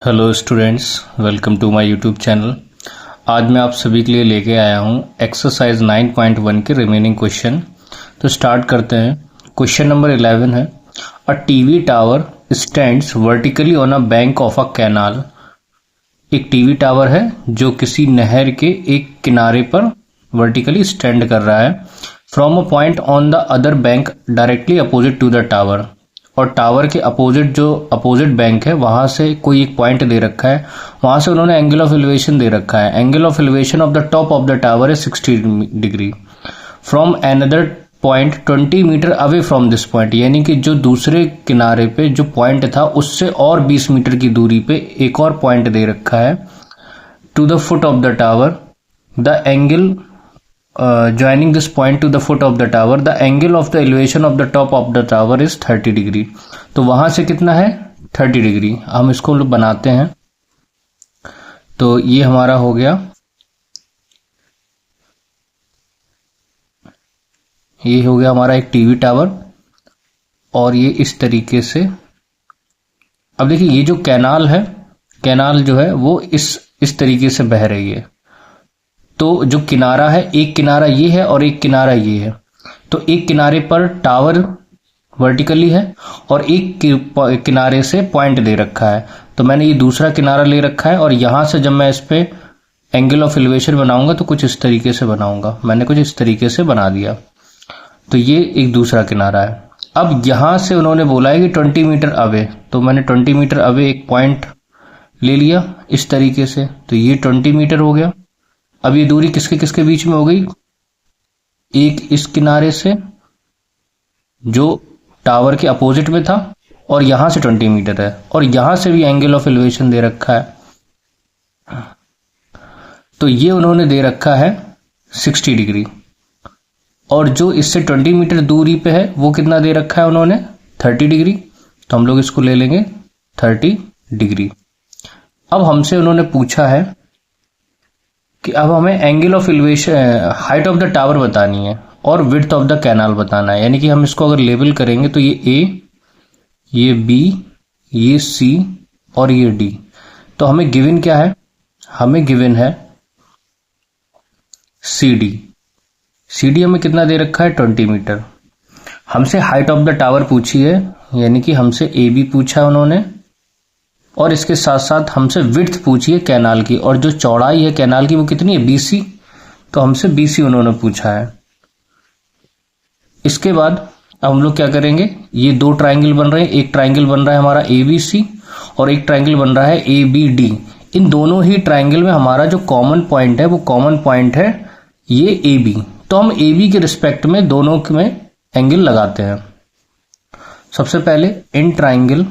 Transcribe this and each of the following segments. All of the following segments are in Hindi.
Hello students, welcome to my YouTube channel. आज मैं आप सभी के लिए लेके आया हूँ एक्सरसाइज 9.1 के रिमेनिंग क्वेश्चन। तो स्टार्ट करते हैं। क्वेश्चन नंबर 11 है, a TV tower stands vertically on a bank of a canal. एक टीवी टावर है जो किसी नहर के एक किनारे पर वर्टिकली स्टैंड कर रहा है। From a point on the other bank directly opposite to the tower. और टावर के अपोजिट जो अपोजिट बैंक है वहां से कोई एक पॉइंट दे रखा है, वहां से उन्होंने एंगल ऑफ एलिवेशन दे रखा है। Angle of elevation of the top of the tower है 60 degree from another point 20 metre away from this point. यानी कि जो दूसरे किनारे पे जो पॉइंट था उससे और 20 मीटर की दूरी पे एक और पॉइंट दे रखा है। To the foot of the tower the angle joining this point to the foot of the tower, the angle of the elevation of the top of the tower is 30 degree. तो वहां से कितना है 30 डिग्री। हम इसको बनाते हैं। तो ये हमारा हो गया, ये हो गया हमारा एक टीवी टावर। और ये इस तरीके से, अब देखिए ये जो कैनाल है, कैनाल जो है वो इस तरीके से बह रही है। तो जो किनारा है, एक किनारा ये है और एक किनारा ये है। तो एक किनारे पर टावर वर्टिकली है और एक किनारे से पॉइंट दे रखा है। तो मैंने ये दूसरा किनारा ले रखा है और यहां से जब मैं इस पे एंगल ऑफ एलिवेशन बनाऊंगा तो कुछ इस तरीके से बनाऊंगा। मैंने कुछ इस तरीके से बना दिया। तो ये एक दूसरा किनारा है। अब यहां से उन्होंने बोला है कि 20 मीटर अवे, तो मैंने 20 मीटर अवे एक पॉइंट ले लिया इस तरीके से। तो ये 20 मीटर हो गया। अब ये दूरी किसके किसके बीच में हो गई, एक इस किनारे से जो टावर के अपोजिट में था और यहां से 20 मीटर है, और यहां से भी एंगल ऑफ एलिवेशन दे रखा है। तो ये उन्होंने दे रखा है 60 डिग्री। और जो इससे 20 मीटर दूरी पे है वो कितना दे रखा है उन्होंने 30 डिग्री। तो हम लोग इसको ले लेंगे 30 डिग्री। अब हमसे उन्होंने पूछा है कि अब हमें angle of elevation, height of the tower बतानी है और विड्थ ऑफ द कैनाल बताना है। यानी कि हम इसको अगर लेबल करेंगे तो ये ए, ये बी, ये सी और ये डी। तो हमें गिवन क्या है, हमें गिवन है सी डी। सी डी हमें कितना दे रखा है 20 मीटर। हमसे हाइट ऑफ द टावर पूछी है, यानी कि हमसे ए बी पूछा है उन्होंने, और इसके साथ साथ हमसे विड्थ पूछी है कैनाल की, और जो चौड़ाई है कैनाल की वो कितनी है 20। तो हमसे 20 उन्होंने पूछा है। इसके बाद अब हम लोग क्या करेंगे, ये दो ट्राइंगल बन रहे हैं। एक ट्राइंगल बन रहा है हमारा ABC और एक ट्राइंगल बन रहा है ABD। इन दोनों ही ट्राइंगल में हमारा जो कॉमन पॉइंट है वो कॉमन पॉइंट है ये AB। तो हम AB के रिस्पेक्ट में दोनों में एंगल लगाते हैं। सबसे पहले इन ट्राइंगल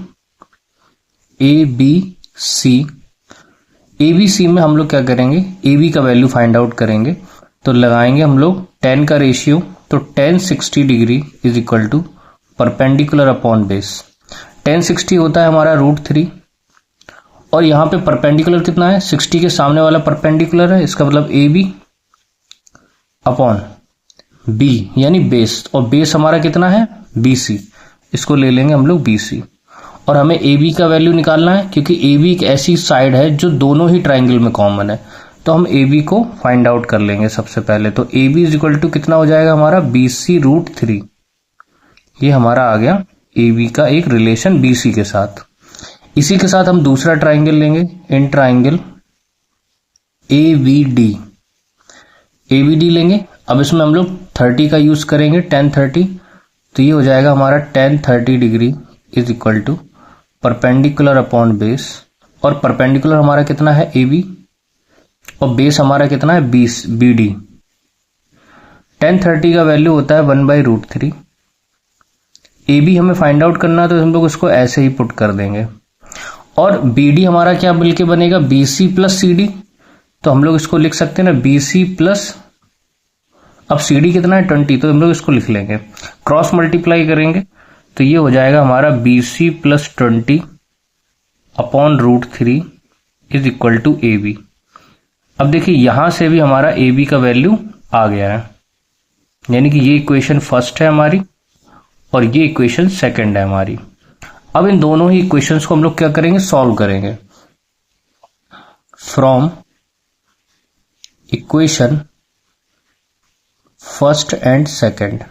ABC, ABC में हम लोग क्या करेंगे, AB का वैल्यू फाइंड आउट करेंगे। तो लगाएंगे हम लोग tan का रेशियो। तो tan 60 degree is equal to perpendicular upon base. tan 60 होता है हमारा √3, और यहां पे परपेंडिकुलर कितना है 60 के सामने वाला परपेंडिकुलर है, इसका मतलब AB अपॉन B यानी बेस, और बेस हमारा कितना है BC। इसको ले लेंगे हम लोग BC। और हमें AB का वैल्यू निकालना है क्योंकि AB एक ऐसी साइड है जो दोनों ही ट्राइंगल में कॉमन है। तो हम AB को फाइंड आउट कर लेंगे सबसे पहले। तो AB इज इक्वल टू कितना हो जाएगा हमारा BC √3। ये हमारा आ गया AB का एक रिलेशन BC के साथ। इसी के साथ हम दूसरा ट्राइंगल लेंगे, इन ट्राइंगल ABD। ABD लेंगे। अब इसमें हम लोग 30 का यूज करेंगे, tan 30। तो ये हो जाएगा हमारा tan 30 degree is equal to perpendicular upon base, और परपेंडिकुलर हमारा कितना है AB, और बेस हमारा कितना है BD। tan 30 का वैल्यू होता है 1/√3। AB हमें फाइंड आउट करना है तो हम लोग इसको ऐसे ही पुट कर देंगे। और BD हमारा क्या मिलके बनेगा BC प्लस CD। तो हम लोग इसको लिख सकते हैं ना BC प्लस, अब CD कितना है 20, तो हम लोग इसको लिख लेंगे, क्रॉस मल्टीप्लाई करेंगे तो ये हो जाएगा हमारा BC plus 20 upon √3 is equal to AB। अब देखिए यहां से भी हमारा AB का वैल्यू आ गया है, यानी कि ये इक्वेशन फर्स्ट है हमारी और ये इक्वेशन सेकंड है हमारी। अब इन दोनों ही इक्वेशंस को हम लोग क्या करेंगे, सॉल्व करेंगे। From equation first and second,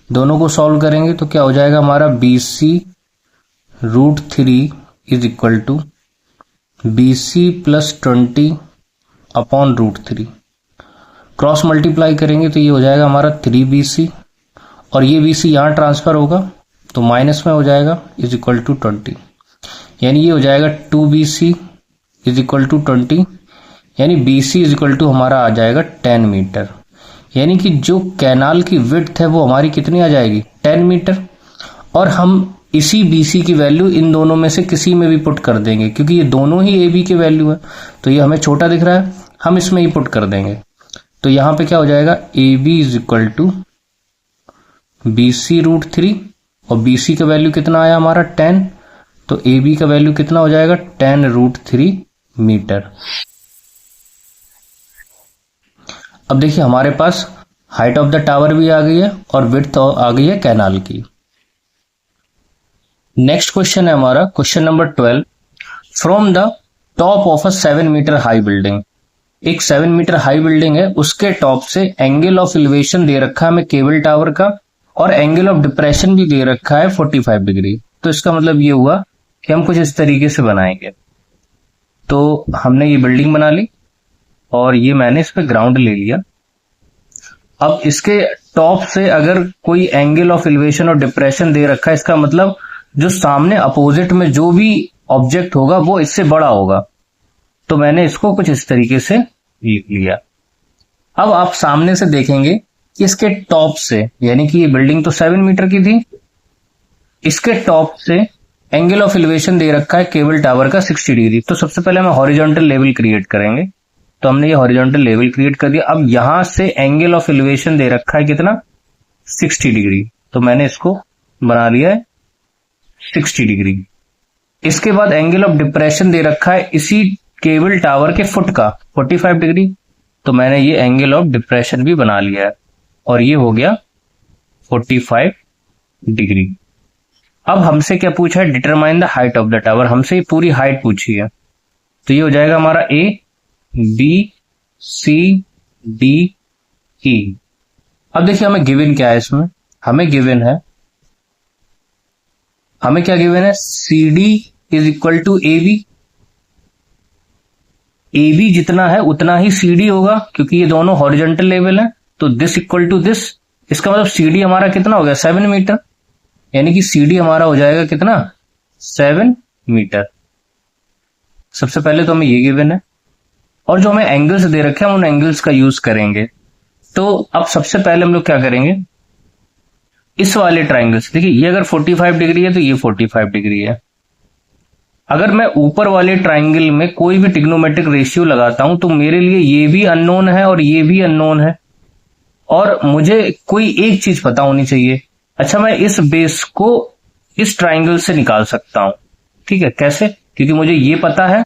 दोनों को सॉल्व करेंगे तो क्या हो जाएगा हमारा BC√3 is equal to BC + 20 upon √3। Cross multiply करेंगे तो ये हो जाएगा हमारा 3BC, और ये BC यहां ट्रांसफर होगा तो माइनस में हो जाएगा इज इक्वल टू 20, यानी ये हो जाएगा 2BC इज इक्वल टू 20, यानी BC इज इक्वल टू हमारा आ जाएगा 10 मीटर। यानी कि जो कैनाल की विड्थ है वो हमारी कितनी आ जाएगी 10 मीटर, और हम इसी BC की वैल्यू इन दोनों में से किसी में भी पुट कर देंगे, क्योंकि ये दोनों ही AB के वैल्यू है, तो ये हमें छोटा दिख रहा है, हम इसमें ही पुट कर देंगे। तो यहां पे क्या हो जाएगा AB is equal to BC√3, और BC का वैल्यू कितना आया हमारा 10, तो AB का वैल्यू कितना हो जाएगा 10√3 मीटर। अब देखिए हमारे पास हाइट ऑफ द टावर भी आ गई है और विड्थ आ गई है कैनाल की। नेक्स्ट क्वेश्चन है हमारा question number 12। From the top of a 7 metre high building, एक 7 मीटर हाई बिल्डिंग है, उसके टॉप से एंगल ऑफ एलिवेशन दे रखा है हमें केबल टावर का, और एंगल ऑफ डिप्रेशन भी दे रखा है 45 डिग्री। तो इसका मतलब ये हुआ कि हम कुछ इस तरीके से बनाएंगे। तो हमने ये बिल्डिंग बना ली और ये मैंने इस पे ग्राउंड ले लिया। अब इसके टॉप से अगर कोई एंगल ऑफ एलिवेशन और डिप्रेशन दे रखा है, इसका मतलब जो सामने अपोजिट में जो भी ऑब्जेक्ट होगा वो इससे बड़ा होगा। तो मैंने इसको कुछ इस तरीके से लिख लिया। अब आप सामने से देखेंगे कि इसके टॉप से, यानी कि ये बिल्डिंग तो 7 मीटर की थी, इसके टॉप से एंगल ऑफ एलिवेशन दे रखा है केबल टावर का 60 डिग्री। तो सबसे पहले हम हॉरिजॉन्टल लेवल क्रिएट करेंगे, तो हमने ये हॉरिजॉन्टल लेवल क्रिएट कर दिया। अब यहां से एंगल ऑफ एलिवेशन दे रखा है कितना 60 डिग्री, तो मैंने इसको बना लिया है 60 डिग्री। इसके बाद एंगल ऑफ डिप्रेशन दे रखा है इसी केबल टावर के फुट का 45 डिग्री, तो मैंने ये एंगल ऑफ डिप्रेशन भी बना लिया है, और ये हो गया 45 डिग्री। अब हमसे क्या पूछा है, determine the height of the tower, हमसे ये पूरी हाइट पूछी है। तो ये हो जाएगा हमारा A B C D E। अब देखिए हमें गिवन क्या है, इसमें हमें गिवन है, हमें क्या गिवन है, CD is equal to AB। AB जितना है उतना ही CD होगा, क्योंकि ये दोनों हॉरिजॉन्टल लेवल है। तो दिस इक्वल टू दिस, इसका मतलब CD हमारा कितना हो गया 7 मीटर, यानी कि CD हमारा हो जाएगा कितना 7 मीटर। सबसे पहले तो हमें ये गिवन है, और जो हमें एंगल्स दे रखे हैं हम उन एंगल्स का यूज करेंगे। तो अब सबसे पहले हम लोग क्या करेंगे, इस वाले ट्राइंगल से, देखिए ये अगर 45 डिग्री है तो ये 45 डिग्री है। अगर मैं ऊपर वाले ट्राइंगल में कोई भी ट्रिग्नोमेट्रिक रेशियो लगाता हूं तो मेरे लिए ये भी अननोन है और ये भी अननोन है, और मुझे कोई एक चीज पता होनी चाहिए। अच्छा, मैं इस बेस को इस ट्राइंगल से निकाल सकता हूं, ठीक है। कैसे, क्योंकि मुझे ये पता है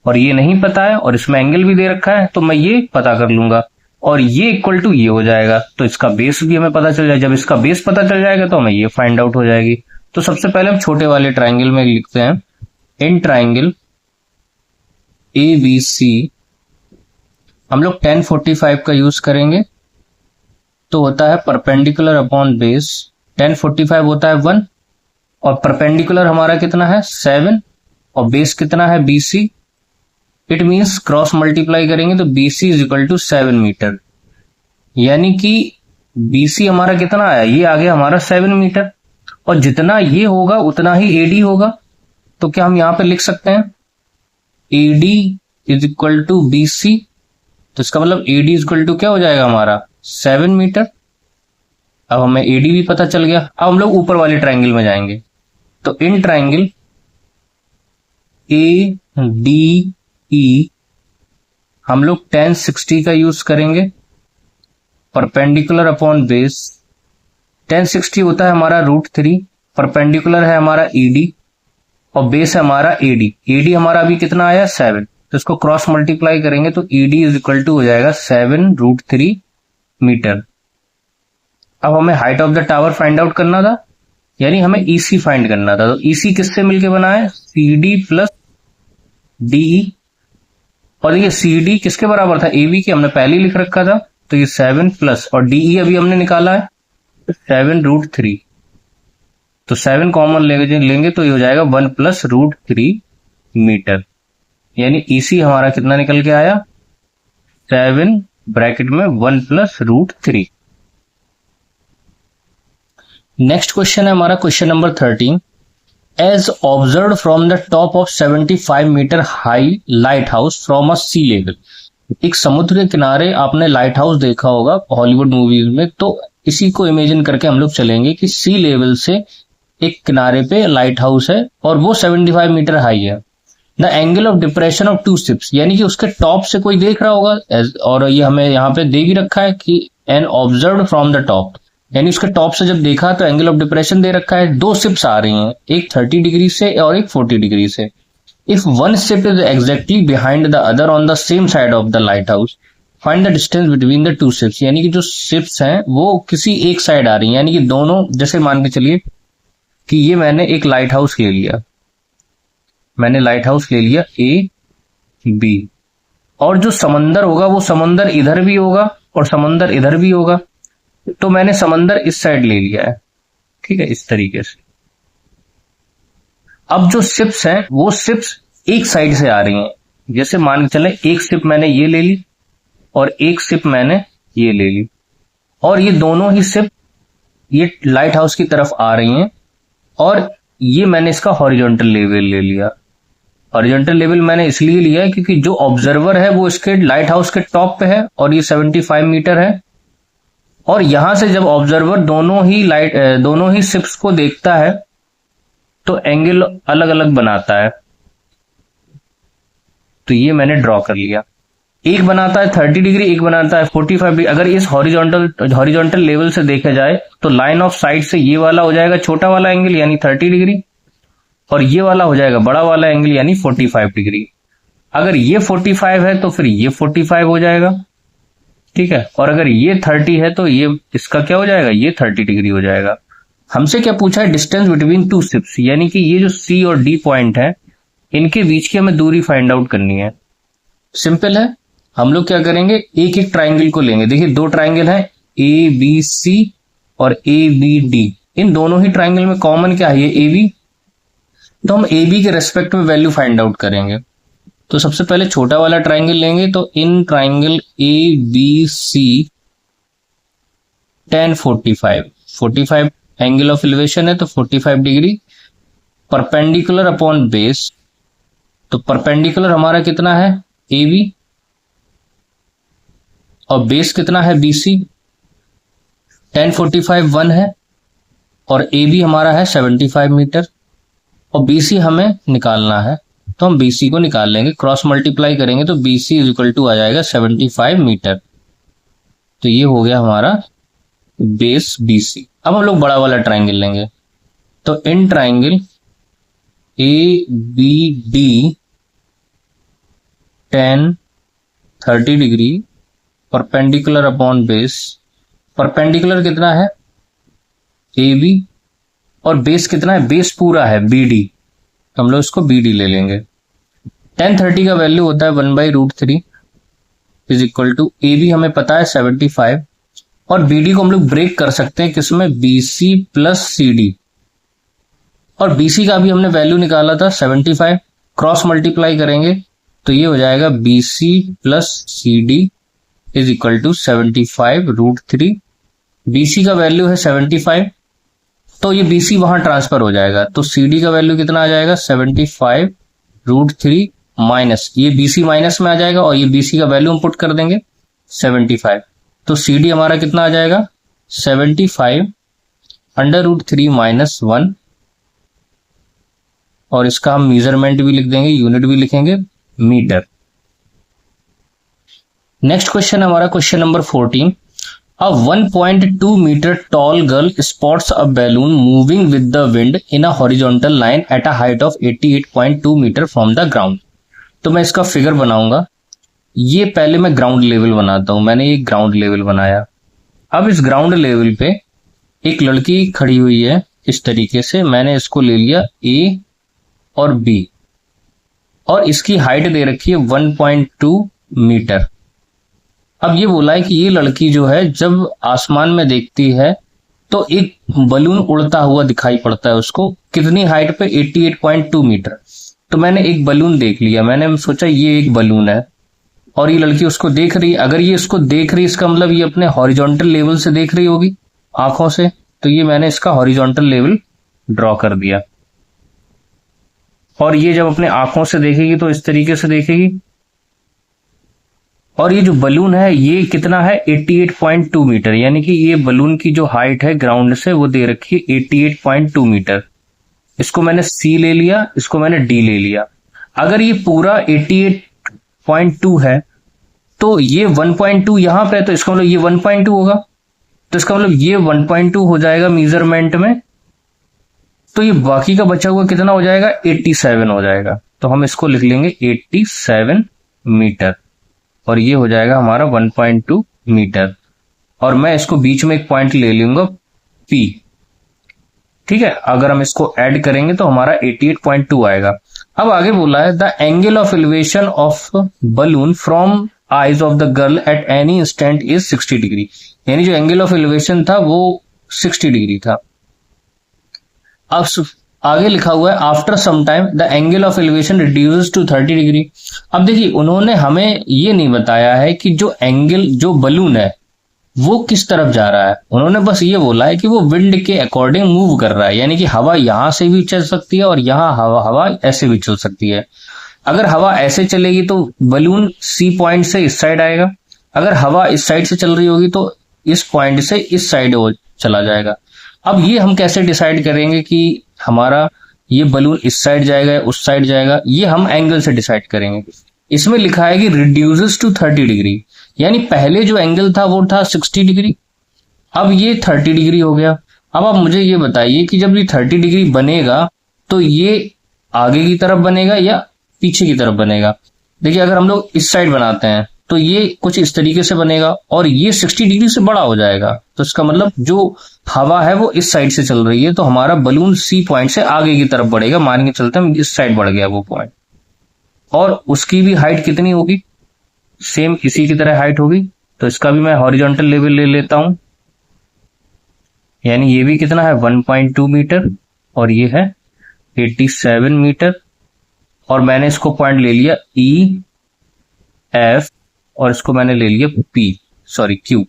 और ये नहीं पता है, और इसमें एंगल भी दे रखा है, तो मैं ये पता कर लूंगा, और ये इक्वल टू ये हो जाएगा, तो इसका बेस भी हमें पता चल जाएगा। जब इसका बेस पता चल जाएगा तो हमें ये फाइंड आउट हो जाएगी। तो सबसे पहले हम छोटे वाले ट्राइंगल में लिखते हैं, इन ट्राइंगल ABC हम लोग 1045 का यूज करेंगे, तो होता है परपेंडिकुलर अपॉन बेस, 1045 होता है 1, और परपेंडिकुलर हमारा कितना है 7, और बेस कितना है BC। It means cross multiply करेंगे तो BC is equal to 7 metre, यानी कि BC हमारा कितना आया, ये आ गया हमारा 7 मीटर, और जितना ये होगा उतना ही AD होगा। तो क्या हम यहां पे लिख सकते हैं AD is equal to BC, तो इसका मतलब AD इज इक्वल टू क्या हो जाएगा हमारा 7 मीटर। अब हमें AD भी पता चल गया। अब हम लोग ऊपर वाले ट्राइंगल में जाएंगे, तो इन ट्राइंगल ADE हम लोग 1060 का यूज करेंगे, परपेंडिकुलर अपॉन बेस, 1060 होता है हमारा √3, परपेंडिकुलर है हमारा ED, और बेस है हमारा AD हमारा अभी कितना आया 7, तो इसको क्रॉस मल्टीप्लाई करेंगे तो ED इज इक्वल टू हो जाएगा 7√3 मीटर। अब हमें height of the tower find out करना था, यानी हमें EC फाइंड करना था। तो EC किससे मिलके बना है, CD प्लस DE, और देखिए सी डी किसके बराबर था, ए बी के, हमने पहले ही लिख रखा था, तो ये 7 प्लस, और डीई अभी हमने निकाला है 7√3, तो 7 कॉमन लेंगे तो ये हो जाएगा 1 प्लस √3 मीटर, यानी ईसी हमारा कितना निकल के आया 7 ब्रैकेट में 1 प्लस √3। नेक्स्ट क्वेश्चन है हमारा question number 13। As observe from the top of 75 metre high lighthouse from a sea level. एक समुद्र के किनारे आपने लाइट हाउस देखा होगा हॉलीवुड मूवीज में, तो इसी को इमेजिन करके हम लोग चलेंगे कि सी लेवल से एक किनारे पे लाइट हाउस है और वो 75 मीटर हाई है। The angle of depression of two ships, यानी कि उसके टॉप से कोई देख रहा होगा, और ये हमें यहाँ पे दे भी रखा है कि an observe from the top, यानी उसके टॉप से जब देखा तो एंगल ऑफ डिप्रेशन दे रखा है। दो शिप्स आ रही हैं, एक 30 डिग्री से और एक 40 डिग्री से। If one ship is exactly behind the other on the same side of the light house, find the distance between the two ships, यानी कि जो शिप्स हैं वो किसी एक साइड आ रही हैं, यानी कि दोनों, जैसे मान के चलिए कि ये मैंने एक लाइट हाउस ले लिया, मैंने लाइट हाउस ले लिया ए बी, और जो समंदर होगा वो समंदर इधर भी होगा और समंदर इधर भी होगा, तो मैंने समंदर इस साइड ले लिया है, ठीक है, इस तरीके से। अब जो शिप्स हैं वो शिप्स एक साइड से आ रही हैं, जैसे मान के चले एक शिप मैंने ये ले ली और एक शिप मैंने ये ले ली, और ये दोनों ही शिप ये लाइट हाउस की तरफ आ रही हैं, और ये मैंने इसका हॉरिजॉन्टल लेवल ले लिया। हॉरिजॉन्टल लेवल मैंने इसलिए लिया है क्योंकि जो ऑब्जर्वर है वो इसके लाइट हाउस के टॉप पे है और ये 75 मीटर है, और यहां से जब ऑब्जर्वर दोनों ही शिप्स को देखता है तो एंगल अलग अलग बनाता है, तो ये मैंने ड्रॉ कर लिया। एक बनाता है 30 डिग्री, एक बनाता है 45 डिग्री। अगर इस हॉरिजॉन्टल लेवल से देखा जाए तो लाइन ऑफ साइट से ये वाला हो जाएगा छोटा वाला एंगल यानी 30 डिग्री, और ये वाला हो जाएगा बड़ा वाला एंगल यानी 45 डिग्री। अगर ये 45 है तो फिर ये 45 हो जाएगा, ठीक है, और अगर ये 30 है तो ये इसका क्या हो जाएगा, ये 30 डिग्री हो जाएगा। हमसे क्या पूछा है, डिस्टेंस बिटवीन टू शिप्स, यानी कि ये जो सी और डी पॉइंट है इनके बीच की हमें दूरी फाइंड आउट करनी है। सिंपल है, हम लोग क्या करेंगे, एक एक ट्राइंगल को लेंगे। देखिए दो ट्राइंगल है ए बी सी और ए बी डी, इन दोनों ही ट्राइंगल में कॉमन क्या है, ए बी, तो हम ए बी के रेस्पेक्ट में वैल्यू फाइंड आउट करेंगे। तो सबसे पहले छोटा वाला ट्राइंगल लेंगे, तो in triangle A B C tan 45 angle of elevation है तो 45 डिग्री, परपेंडिकुलर अपॉन बेस, तो परपेंडिकुलर हमारा कितना है ए बी और बेस कितना है बी सी। tan 45 1 है और ए बी हमारा है 75 मीटर, और बी सी हमें निकालना है, तो हम BC को निकाल लेंगे, क्रॉस मल्टीप्लाई करेंगे तो BC इज इक्वल टू आ जाएगा 75 मीटर। तो ये हो गया हमारा बेस BC। अब हम लोग बड़ा वाला ट्राइंगल लेंगे, तो in triangle ABD tan 30 degree, perpendicular upon base, perpendicular कितना है AB और बेस कितना है, बेस पूरा है BD, तो हम लोग इसको BD ले लेंगे। tan 30 का वैल्यू होता है 1/√3 इज इक्वल टू AB हमें पता है 75, और BD को हम लोग ब्रेक कर सकते हैं किसमें, BC प्लस CD, और BC का भी हमने वैल्यू निकाला था 75, क्रॉस मल्टीप्लाई करेंगे तो ये हो जाएगा BC plus CD is equal to 75√3। BC का वैल्यू है 75, तो ये BC वहां ट्रांसफर हो जाएगा, तो CD का वैल्यू कितना आ जाएगा 75√3 माइनस, ये BC माइनस में आ जाएगा और ये BC का वैल्यू हम पुट कर देंगे 75, तो CD हमारा कितना आ जाएगा 75√3 माइनस 1, और इसका हम मेजरमेंट भी लिख देंगे, यूनिट भी लिखेंगे मीटर। नेक्स्ट क्वेश्चन हमारा question number 14। A 1.2 meter tall girl spots a balloon moving with the wind in a horizontal line at a height of 88.2 meter from the ground। तो मैं इसका फिगर बनाऊंगा, ये पहले मैं ग्राउंड लेवल बनाता हूं, मैंने ये ग्राउंड लेवल बनाया। अब इस ग्राउंड लेवल पे एक लड़की खड़ी हुई है इस तरीके से, मैंने इसको ले लिया A और B, और इसकी हाइट दे रखी है 1.2 मीटर। अब ये बोला है कि ये लड़की जो है जब आसमान में देखती है तो एक बलून उड़ता हुआ दिखाई पड़ता है उसको, कितनी हाइट पे, 88.2 मीटर। तो मैंने एक बलून देख लिया, मैंने सोचा ये एक बलून है और ये लड़की उसको देख रही। अगर ये इसको देख रही, इसका मतलब ये अपने हॉरिजॉन्टल लेवल से देख रही होगी आंखों से, तो ये मैंने इसका हॉरिजॉन्टल लेवल ड्रॉ कर दिया। और ये जब अपने आंखों से देखेगी तो इस तरीके से देखेगी। और ये जो बलून है ये कितना है, 88.2 मीटर, यानी कि ये बलून की जो हाइट है ग्राउंड से वो दे रखी है 88.2 मीटर। इसको मैंने सी ले लिया, इसको मैंने डी ले लिया। अगर ये पूरा 88.2 है तो ये 1.2 यहां पे है, तो इसका मतलब ये 1.2 होगा। तो इसका मतलब ये 1.2 हो जाएगा मेजरमेंट में। तो ये बाकी का बचा हुआ कितना हो जाएगा, 87 हो जाएगा। तो हम इसको लिख लेंगे 87 मीटर और ये हो जाएगा हमारा 1.2 मीटर। और मैं इसको बीच में एक पॉइंट ले लूंगा P, ठीक है। अगर हम इसको ऐड करेंगे तो हमारा 88.2 आएगा। अब आगे बोला है the angle of elevation of balloon from eyes of the girl at any instant is 60 degree, यानी जो एंगल ऑफ एलिवेशन था वो 60 डिग्री था। अब आगे लिखा हुआ है after some time the angle of elevation reduces to 30 degree. अब देखिए उन्होंने हमें ये नहीं बताया है कि जो एंगल, जो बलून है वो किस तरफ जा रहा है। उन्होंने बस ये बोला है कि वो विंड के अकॉर्डिंग मूव कर रहा है, यानी कि हवा यहां से भी चल सकती है और यहां हवा ऐसे भी चल सकती है। अगर हवा ऐसे चलेगी तो बलून सी पॉइंट से इस साइड आएगा, अगर हवा इस साइड से चल रही होगी तो इस पॉइंट से इस साइड वो चला जाएगा। अब ये हम कैसे डिसाइड करेंगे कि हमारा ये बलून इस साइड जाएगा या उस साइड जाएगा, ये हम एंगल से डिसाइड करेंगे। इसमें लिखा है कि रिड्यूसेस टू 30 डिग्री, यानी पहले जो एंगल था वो था 60 डिग्री, अब ये 30 डिग्री हो गया। अब आप मुझे ये बताइए कि जब ये 30 डिग्री बनेगा तो ये आगे की तरफ बनेगा या पीछे की तरफ बनेगा। देखिए अगर हम लोग इस साइड बनाते हैं तो ये कुछ इस तरीके से बनेगा और ये 60 डिग्री से बड़ा हो जाएगा। तो इसका मतलब जो हवा है वो इस साइड से चल रही है, तो हमारा बलून सी पॉइंट से आगे की तरफ बढ़ेगा। मान के चलते हैं इस साइड बढ़ गया वो पॉइंट, और उसकी भी हाइट कितनी होगी, सेम इसी की तरह हाइट होगी। तो इसका भी मैं हॉरिजॉन्टल लेवल ले लेता हूं, यानी ये भी कितना है 1.2 मीटर और ये है 87 मीटर। और मैंने इसको पॉइंट ले लिया ई एफ और इसको मैंने ले लिया क्यू।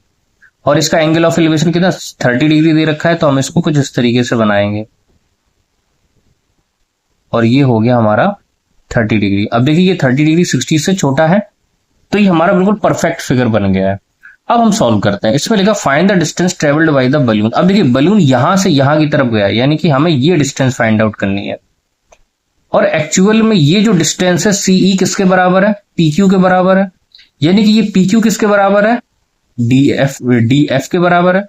और इसका एंगल ऑफ एलिवेशन कितना 30 डिग्री दे रखा है, तो हम इसको कुछ इस तरीके से बनाएंगे और ये हो गया हमारा 30 डिग्री। अब देखिए ये 30 डिग्री 60 से छोटा है, तो ये हमारा बिल्कुल परफेक्ट फिगर बन गया है। अब हम सॉल्व करते हैं। इसमें लिखा find the distance travelled by the balloon. अब देखिए बलून यहां से यहां की तरफ गया है, यानी कि हमें ये डिस्टेंस फाइंड आउट करनी है। और एक्चुअल में ये जो डिस्टेंस है सीई किसके बराबर है, पीक्यू के बराबर है, यानी कि ये पीक्यू किसके बराबर है, डीएफ के बराबर है।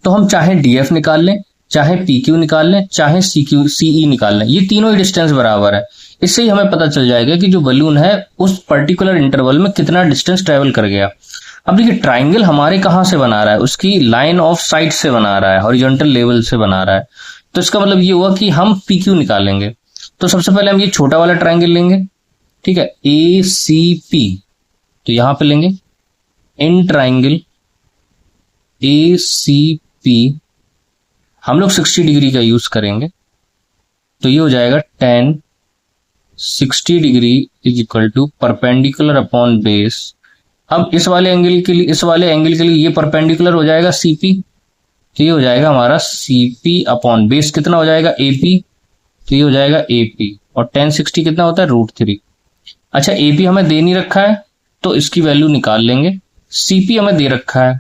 तो हम चाहे डीएफ निकाल लें, चाहे पीक्यू निकाल लें, चाहे सीई निकाल लें, ये तीनों ही डिस्टेंस बराबर है। इससे ही हमें पता चल जाएगा कि जो बलून है उस पर्टिकुलर इंटरवल में कितना डिस्टेंस ट्रेवल कर गया। अब देखिए ट्राइंगल हमारे कहां से बना रहा है, उसकी लाइन ऑफ साइट से बना रहा है, हॉरिजॉन्टल लेवल से बना रहा है। तो इसका मतलब ये हुआ कि हम पीक्यू निकालेंगे। तो सबसे पहले हम ये छोटा वाला ट्राइंगल लेंगे, ठीक है, ए सी पी, तो यहां पे लेंगे इन ट्राइंगल ए सी पी हम लोग 60 डिग्री का यूज करेंगे। तो ये हो जाएगा 10 60 degree is equal to perpendicular upon base. अब इस वाले एंगल के लिए ये परपेंडिकुलर हो जाएगा सीपी, तो ये हो जाएगा हमारा सीपी अपॉन बेस कितना हो जाएगा एपी, तो ये हो जाएगा एपी। और 10 60 कितना होता है √3। अच्छा एपी हमें दे नहीं रखा है तो इसकी वैल्यू निकाल लेंगे। सीपी हमें दे रखा है,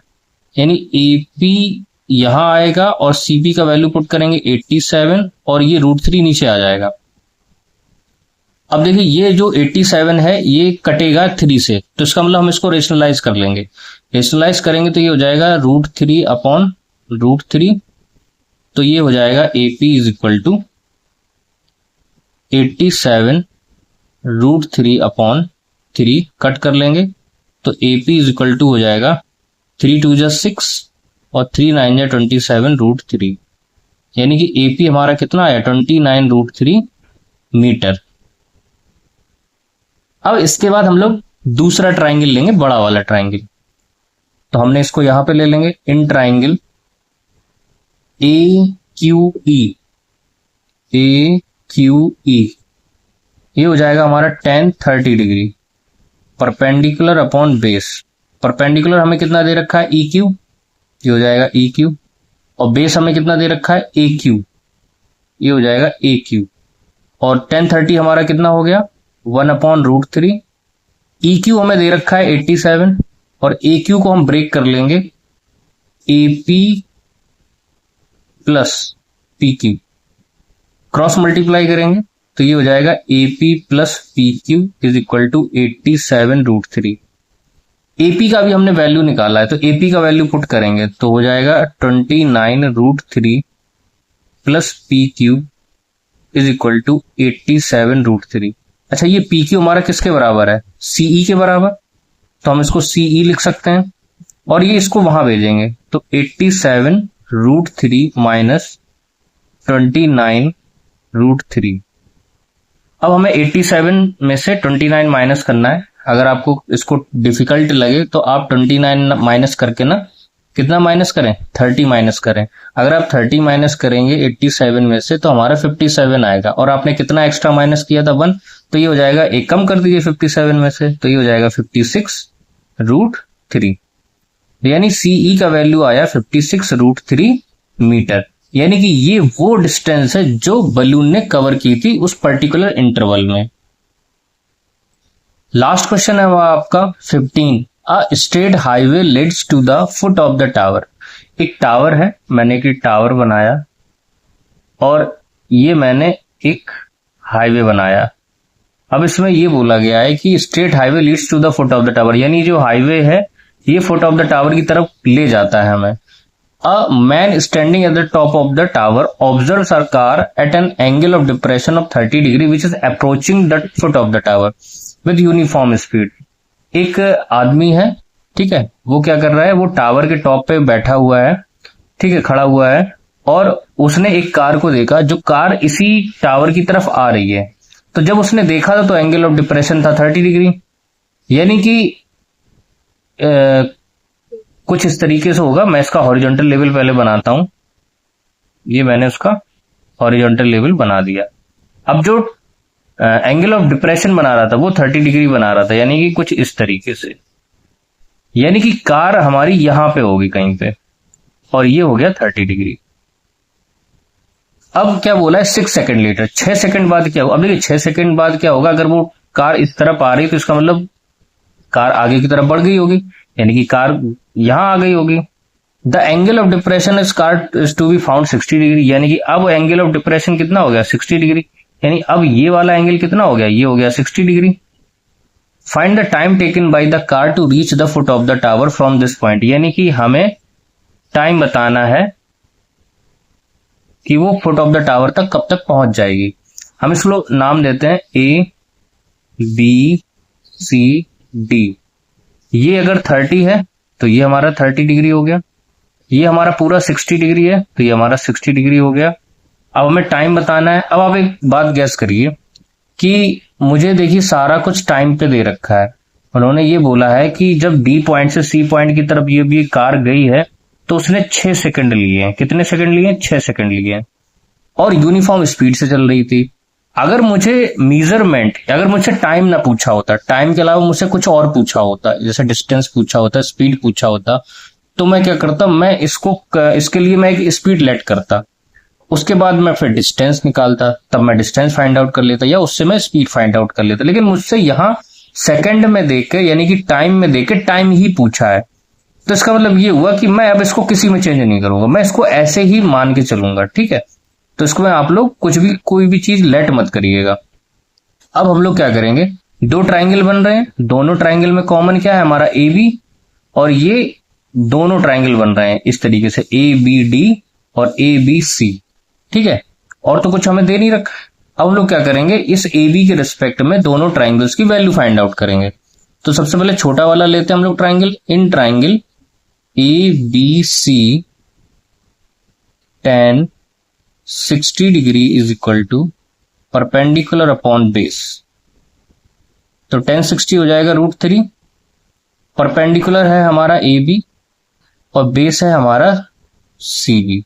यानी एपी यहां आएगा और सीपी का वैल्यू पुट करेंगे 87 और ये √3 नीचे आ जाएगा। अब देखिए ये जो 87 है ये कटेगा 3 से, तो इसका मतलब हम इसको रेशनलाइज कर लेंगे। रेशनलाइज करेंगे तो ये हो जाएगा √3 अपॉन √3, तो ये हो जाएगा AP is equal to 87 √3 upon 3 cut कर लेंगे, तो एपी इज इक्वल टू हो जाएगा 3 2 जा 6 और 3 9 जा 27 √3, यानी कि एपी हमारा कितना आया 29 √3 मीटर। अब इसके बाद हम लोग दूसरा ट्राइंगल लेंगे, बड़ा वाला ट्राइंगल। तो हमने इसको यहां पे ले लेंगे, इन ट्राइंगल ए क्यू ई, ए क्यू ई, ये हो जाएगा हमारा tan 30 degree, perpendicular upon base. Perpendicular हमें कितना दे रखा है, ई क्यू, ये हो जाएगा ई क्यू, और बेस हमें कितना दे रखा है, ए क्यू, ये हो जाएगा ए क्यू। और tan 30 हमारा कितना हो गया, 1/√3। ई क्यू हमें दे रखा है 87, और ए क्यू को हम ब्रेक कर लेंगे, A P plus P Q, cross multiply करेंगे तो ये हो जाएगा A P plus P Q is equal to 87√3। AP का भी हमने वैल्यू निकाला है, तो एपी का वैल्यू पुट करेंगे तो हो जाएगा 29√3 plus P Q is equal to 87√3। अच्छा, ये पी क्यू हमारा किसके बराबर है, सीई के बराबर, तो हम इसको सीई लिख सकते हैं, और ये इसको वहां भेजेंगे तो 87√3 माइनस 29√3। अब हमें 87 में से 29 माइनस करना है। अगर आपको इसको डिफिकल्ट लगे तो आप 29 माइनस करके ना, कितना माइनस करें, 30 माइनस करें। अगर आप 30 माइनस करेंगे 87 में से तो हमारा 57 आएगा, और आपने कितना एक्स्ट्रा माइनस किया था, 1, तो ये हो जाएगा, एक कम कर दीजिए 57 में से, तो ये हो जाएगा 56√3। यानी सीई का वैल्यू आया 56√3 मीटर। यानी कि ये वो डिस्टेंस है जो बलून ने कवर की थी उस पर्टिकुलर इंटरवल में। लास्ट क्वेश्चन है वो आपका 15। A straight highway leads to the foot of the tower. एक टावर है, मैंने एक टावर बनाया और ये मैंने एक हाईवे बनाया। अब इसमें ये बोला गया है कि straight highway leads to the foot of the tower, यानी जो हाईवे है ये फुट ऑफ द टावर की तरफ ले जाता है हमें। A man standing at the top of the tower observes a car at an angle of depression of 30 degree which is approaching the foot of the tower with uniform speed। एक आदमी है, ठीक है, वो क्या कर रहा है, वो टावर के टॉप पे बैठा हुआ है, ठीक है, खड़ा हुआ है, और उसने एक कार को देखा जो कार इसी टावर की तरफ आ रही है। तो जब उसने देखा था तो एंगल ऑफ डिप्रेशन था 30 डिग्री। यानी कि कुछ इस तरीके से होगा। मैं इसका हॉरिजॉन्टल लेवल पहले बनाता हूं, ये मैंने उसका हॉरिजॉन्टल लेवल बना दिया। अब जो एंगल ऑफ डिप्रेशन बना रहा था वो 30 डिग्री बना रहा था, यानी कि कुछ इस तरीके से, यानी कि कार हमारी यहां पे होगी कहीं पे, और ये हो गया 30 डिग्री। अब क्या बोला है, 6 सेकंड लेटर, 6 सेकंड बाद क्या होगा। अब देखिए 6 सेकंड बाद क्या होगा, अगर वो कार इस तरफ आ रही तो इसका मतलब कार आगे की तरफ बढ़ गई होगी, यानी कि कार यहां आ गई होगी। The angle of depression is car is to be found 60 degree, यानी कि अब एंगल ऑफ डिप्रेशन कितना हो गया, 60 डिग्री। यानी अब ये वाला एंगल कितना हो गया, ये हो गया 60 degree. Find the time taken by the car to reach the foot of the tower from this point, यानी कि हमें टाइम बताना है कि वो फुट ऑफ द टावर तक कब तक पहुंच जाएगी। हम इसको नाम देते हैं ए बी सी डी। ये अगर 30 है तो ये हमारा 30 डिग्री हो गया, ये हमारा पूरा 60 डिग्री है तो ये हमारा 60 डिग्री हो गया। अब हमें टाइम बताना है। अब आप एक बात गैस करिए कि मुझे देखिए सारा कुछ टाइम पे दे रखा है। उन्होंने ये बोला है कि जब डी पॉइंट से सी पॉइंट की तरफ ये भी कार गई है तो उसने 6 सेकंड लिए हैं। कितने सेकंड लिए हैं, 6 सेकंड लिए हैं, और यूनिफॉर्म स्पीड से चल रही थी। अगर मुझे मेजरमेंट, अगर मुझसे टाइम ना पूछा होता, टाइम के अलावा मुझसे कुछ और पूछा होता, जैसे डिस्टेंस पूछा होता, स्पीड पूछा होता, तो मैं क्या करता, मैं इसके लिए मैं एक स्पीड लेट करता, उसके बाद मैं फिर डिस्टेंस निकालता, तब मैं डिस्टेंस फाइंड आउट कर लेता, या उससे मैं स्पीड फाइंड आउट कर लेता। लेकिन मुझसे यहाँ सेकंड में देके, यानी कि टाइम में देके टाइम ही पूछा है, तो इसका मतलब ये हुआ कि मैं अब इसको किसी में चेंज नहीं करूंगा, मैं इसको ऐसे ही मान के चलूंगा, ठीक है। तो इसको में आप लोग कुछ भी, कोई भी चीज लेट मत करिएगा। अब हम लोग क्या करेंगे, दो ट्राइंगल बन रहे हैं, दोनों ट्राइंगल में कॉमन क्या है हमारा ए बी, और ये दोनों ट्राइंगल बन रहे हैं इस तरीके से ए बी डी और ए बी सी, ठीक है। और तो कुछ हमें दे नहीं रखा। अब हम लोग क्या करेंगे, इस ए बी के रिस्पेक्ट में दोनों ट्राइंगल्स की वैल्यू फाइंड आउट करेंगे। तो सबसे पहले छोटा वाला लेते हैं हम लोग triangle, in triangle A B C tan 60 degree is equal to perpendicular upon base. तो 1060 हो जाएगा √3। परपेंडिकुलर है हमारा AB और बेस है हमारा CB।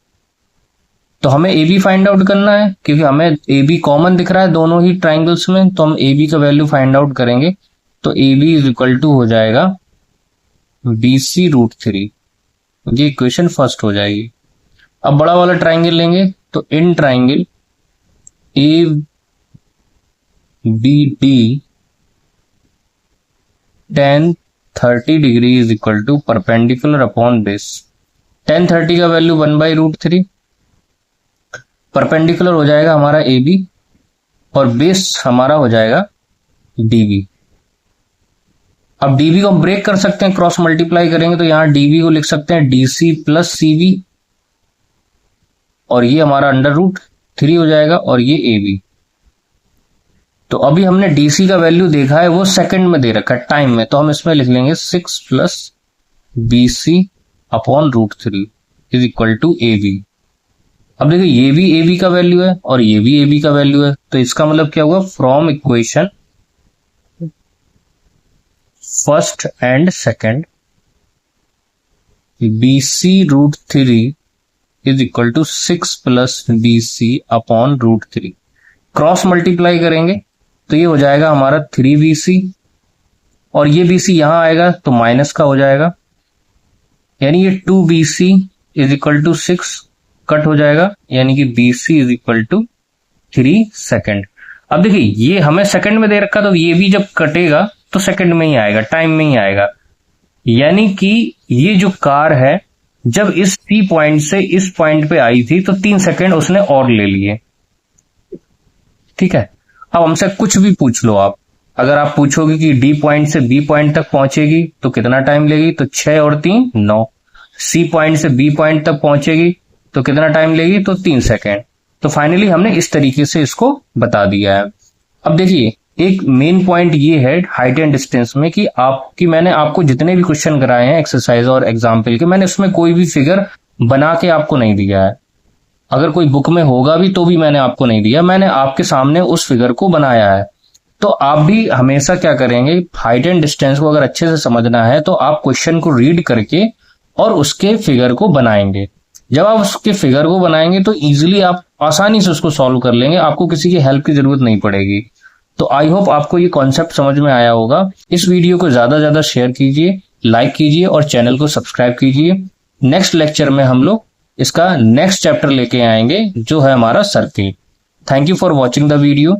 तो हमें AB फाइंड आउट करना है, क्योंकि हमें AB कॉमन दिख रहा है दोनों ही ट्राइंगल्स में, तो हम AB का वैल्यू फाइंड आउट करेंगे। तो AB इज इक्वल टू हो जाएगा BC √3। ये इक्वेशन फर्स्ट हो जाएगी। अब बड़ा वाला ट्राइंगल लेंगे, तो in triangle ABD tan 30 degree is equal to perpendicular upon base. tan 30 का वैल्यू 1/√3, परपेंडिकुलर हो जाएगा हमारा AB और बेस हमारा हो जाएगा DB। अब DB को हम ब्रेक कर सकते हैं, क्रॉस मल्टीप्लाई करेंगे तो यहां DB को लिख सकते हैं DC प्लस CB, और ये हमारा √3 हो जाएगा, और ये AB। तो अभी हमने DC का वैल्यू देखा है, वो सेकंड में दे रखा है टाइम में, तो हम इसमें लिख लेंगे 6 plus BC upon √3 is equal to AB। अब देखिए ये भी AB का वैल्यू है और ये भी AB का वैल्यू है, तो इसका मतलब क्या हुआ, from equation first and second BC √3 is equal to 6 plus BC upon √3। Cross multiply करेंगे तो ये हो जाएगा हमारा 3BC, और ये BC यहां आएगा तो माइनस का हो जाएगा, यानी ये 2BC is equal to 6 cut हो जाएगा, यानी कि BC is equal to 3 second. अब देखिए ये हमें सेकंड में दे रखा, तो ये भी जब कटेगा तो सेकंड में ही आएगा, टाइम में ही आएगा, यानी कि ये जो कार है जब इस C पॉइंट से इस पॉइंट पे आई थी तो 3 सेकंड उसने और ले लिए। ठीक है, अब हमसे कुछ भी पूछ लो आप, अगर आप पूछोगे कि D पॉइंट से B पॉइंट तक पहुंचेगी तो कितना टाइम लेगी, तो 6 और 3 9। C पॉइंट से B पॉइंट तक पहुंचेगी तो कितना टाइम लेगी, तो 3 सेकेंड। तो फाइनली हमने इस तरीके से इसको बता दिया है। अब देखिए एक मेन पॉइंट ये है हाइट एंड डिस्टेंस में कि मैंने आपको जितने भी क्वेश्चन कराए हैं एक्सरसाइज और एग्जाम्पल के, मैंने उसमें कोई भी फिगर बना के आपको नहीं दिया है। अगर कोई बुक में होगा भी तो भी मैंने आपको नहीं दिया, मैंने आपके सामने उस फिगर को बनाया है। तो आप भी हमेशा क्या करेंगे, हाइट एंड डिस्टेंस को अगर अच्छे से समझना है तो आप क्वेश्चन को रीड करके और उसके फिगर को बनाएंगे। जब आप उसके फिगर को बनाएंगे तो इजीली आप आसानी से उसको सॉल्व कर लेंगे, आपको किसी की हेल्प की जरूरत नहीं पड़ेगी। तो आई होप आपको ये कॉन्सेप्ट समझ में आया होगा। इस वीडियो को ज्यादा से ज्यादा शेयर कीजिए, लाइक कीजिए और चैनल को सब्सक्राइब कीजिए। नेक्स्ट लेक्चर में हम लोग इसका नेक्स्ट चैप्टर लेके आएंगे जो है हमारा circle. Thank you for watching the video.